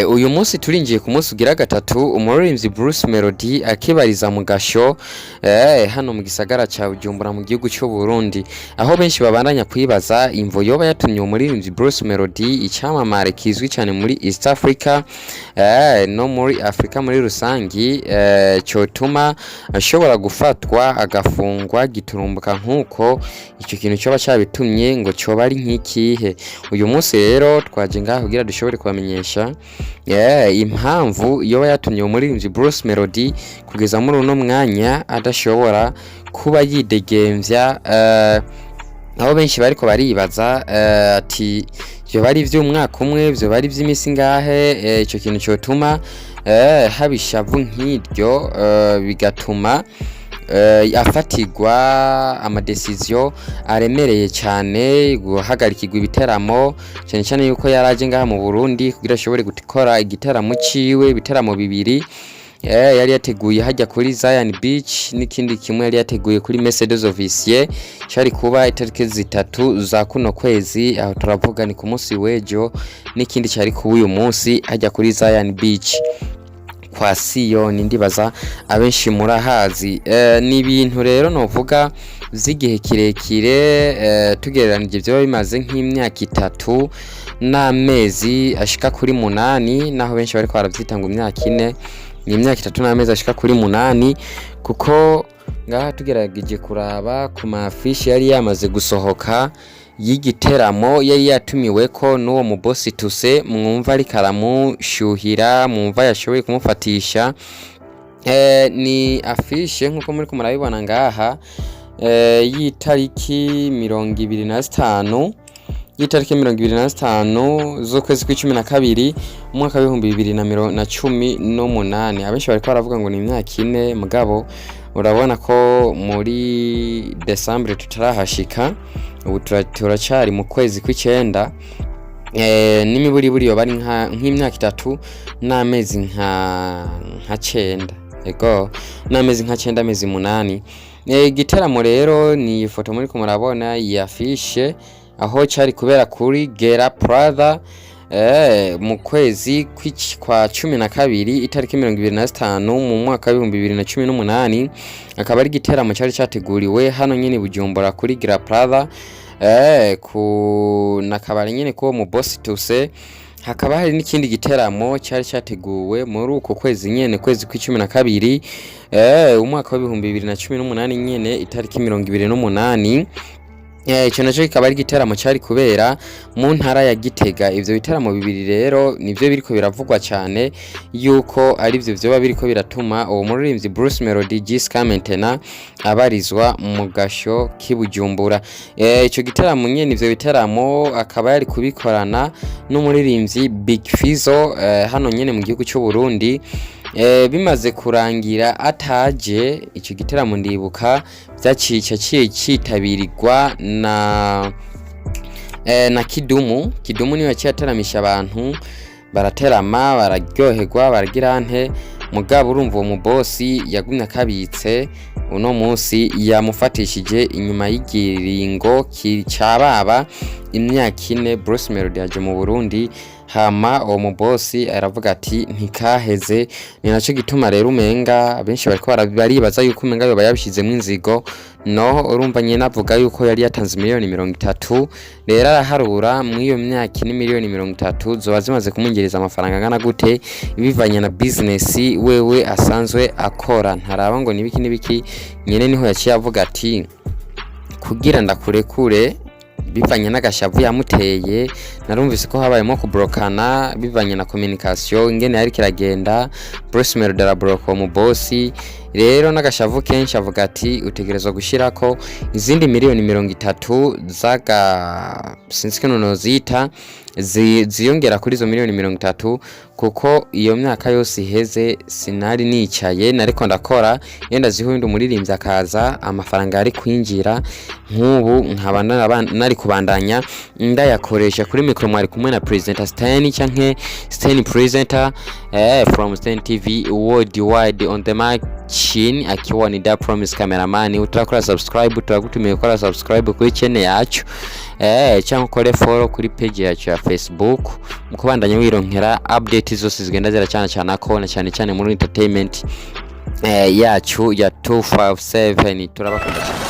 Uyu munsi turinjiye ku munsi ugira gatatu umuririmbyi Bruce Melody akibariza mu gasho hano mu gisagara ca Bujumbura mu gihugu cy'u Burundi, aho benshi babandanya kwibaza imvo yoba yatumye umuririmbyi Bruce Melody icamamare kizwi cyane muri East Africa no muri Afrika muri rusangi cyotuma ashobora gufatwa agafungwa giturumbuka nkuko icyo kintu cyoba cabitumye ngo cyoba ari nkikihe. Uyu munsi rero twaje ngaho kugira dushobore kubamenyesha impamvu yoba yatumye umuririmbyi Bruce Melody kugeza muri uno mwanya adashobora kuba yidegemvya, aho benshi bariko baribaza ati byo bari ivy'umwaka umwe, byo bari ivy'imisi ngahe, ico kintu cyotuma habishavu nk'iryo bigatuma afatirwa amadecision aremereye cyane, guhagarikirwa ibiteramo cyane cyane yuko yaraje ngaha mu Burundi kugira ashobore gukora igiteramo ciwe, ibiteramo bibiri yari yateguye hajya kuri Zion Beach, n'ikindi kimwe yari yateguye kuri Mercedes Officier cyari kuba itariki zitatu za kuno kwezi, aho turavuga ni ku munsi wejo, n'ikindi cyari kuba uyu munsi hajya kuri Zion Beach kwa Sion. Ndibaza abenshi murahazi ni ibintu rero novuga z'igihe kirekire, tugereranije byo bimaze nk'imyaka 3 n'amezi ashika kuri 8, naho benshi bariko baravyita ngo imyaka 4, ni imyaka 3 n'amezi ashika kuri 8, kuko ngaha tugerageje kuraba ku mafishi yari yamaze gusohoka y'igiteramo yari yatumiweko n'uwo mu boss tuse mwumva ari karamushyuhira, mwumva yashoboye kumufatisha. Ni afishe nkuko muri ko murabibona ngaha y'itariki 25 y'itariki 25 z'ukwezi kwa12 umwaka wa 2018. Abenshi bariko baravuga ngo ni imyaka 4, mugabo urabona ko muri December tutarahashika, ubu turacari mu kwezi kw'icenda, n'imiburi yo bari nk'imyaka 3 n'amezi nka 9, ego n'amezi nka 9 amezi 8. Igiteramo rero ni ifoto muri ko murabona yafishe aho cyari kubera kuri Gera Plaza mu kwezi kwa 12 itariki 25 mu mwaka wa 2018. akaba ari igiteramo cyari cyateguriwe hano nyine Bujumbura kuri Gera Plaza ku nakabari nyine ko mu boss tuse. Hakaba hari n'ikindi giteramo cyari cyateguwe muri uko kwezi nyene, kwezi kwa 12 umwaka wa 2018 nyene itariki 28. Ico naco kikaba ari igiteramo cyari kubera mu ntara ya Gitega. Ivyo biteramo bibiri rero nivyo biriko biravugwa cyane yuko ari byo byoba biriko biratuma uwo muririmbyi Bruce Melody Gisca Mentena abarizwa mu gasho k'ibujumbura. Ico giteramo nyene ivyo biteramo akaba yari kubikorana n'umuririmbyi Big Fizzo hano nyene mu gihugu cy'u Burundi. Bimaze kurangira ataje ico giteramo, ndibuka byacica citabirirwa na Kidumu niwe cyataramisha abantu, baraterama bararyoherwa baragira nte, mugabo urumva uwo mu boss yagumye akabitse. Uno munsi yamufatishije inyuma y'igiringo cyababa imyaka 4 Bruce Melody yaje mu Burundi, hama uwo mu boss aravuga ati ntikaheze. Ni naco gituma rero umenga benshi bariko baribaza yuko umenga yoba yabishizemo inzigo. No, urumva nyene avuga yuko yari yatanze miliyoni 30, rero araharura mu iyo myaka ni miliyoni 30 zoba zimaze kumwingereza amafaranga angana gute bivanye na business wewe asanzwe akora. Ntaraba ngo nibiki nyene, niho yaciye avuga ati kugira ndakurekure bivanye n'agashavu yamuteye. Narumvise ko habayemo kubrokana bivanye na communication ingene yari kiragenda. Bruce Melody arabroka mu boss rero n'agashavu kenshi avuga ati utegerezwa gushirako izindi miliyoni 30 zaga sinzi ko nozita ziyongera kuri izo miliyoni 30, kuko iyo myaka yose iheze sinari nicaye nariko ndakora yenda zihundi umuririmbyi akaza amafaranga ari kwinjira nk'ubu nkabana nari kubandanya ndayakoresha kuri micro mwari kumwe na presenter Sten canke Sten presenter from Sten TV worldwide on the mic. Chin akiwa ni Da Promise cameraman. Utakora subscribe, turagutumiye gukora subscribe kuri channel yacu cyangwa ukore follow kuri page yacu ya Facebook mukubandanya wironkera update zose zigenda ziracana akona cyane muri entertainment yacu ya 257. Turabakunda.